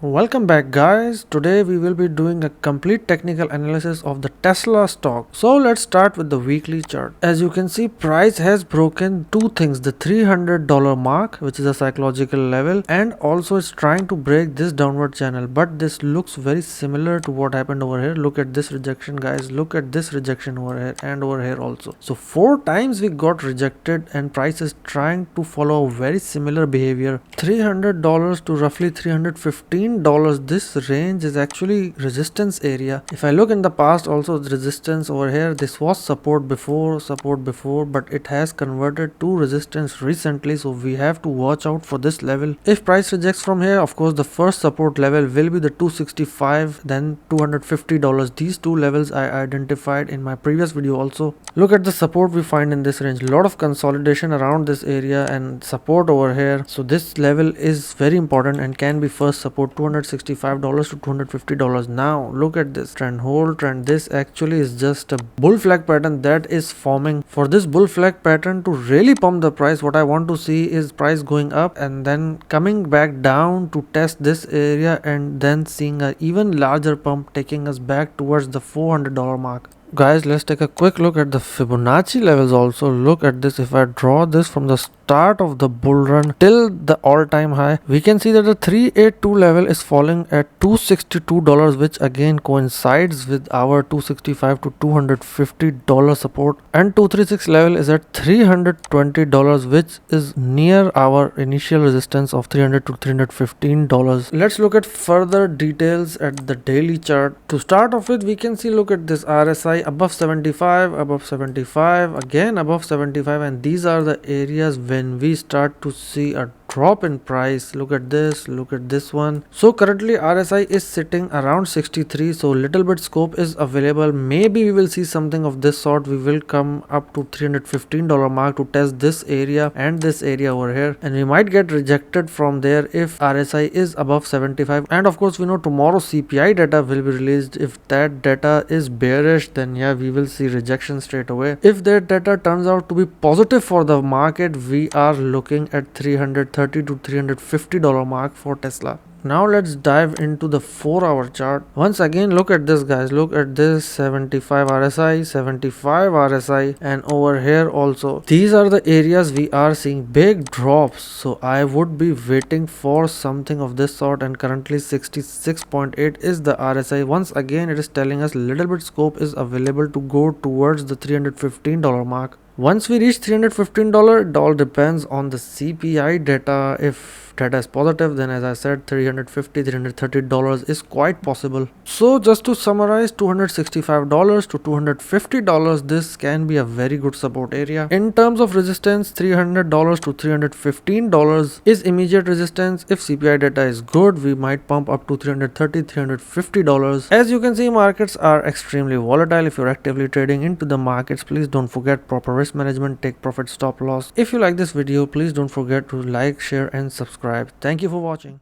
Welcome back guys. Today we will be doing a complete technical analysis of the Tesla stock. So let's start with the weekly chart. As you can see, price has broken two things, the $300 mark, which is a psychological level, and also it's trying to break this downward channel, but this looks very similar to what happened over here. Look at this rejection guys, look at this rejection over here and over here also. So 4 times we got rejected and price is trying to follow a very similar behavior. $300 to roughly $315. This range is actually resistance area. If I look in the past also, the resistance over here, this was support before, but it has converted to resistance recently, so we have to watch out for this level. If price rejects from here, of course the first support level will be the 265, then $250. These two levels I identified in my previous video also. Look at the support we find in this range, a lot of consolidation around this area and support over here. So this level is very important and can be first support, $265 to $250. Now look at this trend, whole trend. This actually is just a bull flag pattern that is forming. For this bull flag pattern to really pump the price, what I want to see is price going up and then coming back down to test this area and then seeing an even larger pump taking us back towards the $400 mark. Guys, let's take a quick look at the Fibonacci levels also. Look at this. If I draw this from the start of the bull run till the all-time high, we can see that the 382 level is falling at $262, which again coincides with our $265 to $250 support, and 236 level is at $320, which is near our initial resistance of $300 to $315. Let's look at further details at the daily chart. To start off with, we can see, look at this RSI above 75, again above 75, and these are the areas when we start to see a drop in price. Look at this one. So currently RSI is sitting around 63, so little bit scope is available. Maybe we will see something of this sort. We will come up to $315 mark to test this area and this area over here, and we might get rejected from there if RSI is above 75. And of course we know tomorrow CPI data will be released. If that data is bearish, then yeah, we will see rejection straight away. If that data turns out to be positive for the market, we are looking at $330 to $350 mark for Tesla. Now let's dive into the 4-hour chart. Once again, look at this guys, look at this 75 RSI, and over here also. These are the areas we are seeing big drops, so I would be waiting for something of this sort, and currently 66.8 is the RSI. Once again, it is telling us little bit scope is available to go towards the $315 mark. Once we reach $315, it all depends on the CPI data. If data is positive, then as I said, $350, $330 is quite possible. So just to summarize, $265 to $250, this can be a very good support area. In terms of resistance, $300 to $315 is immediate resistance. If CPI data is good, we might pump up to $330, $350. As you can see, markets are extremely volatile. If you're actively trading into the markets, please don't forget proper risk management, take profit, stop loss. If you like this video, please don't forget to like, share and subscribe. Thank you for watching.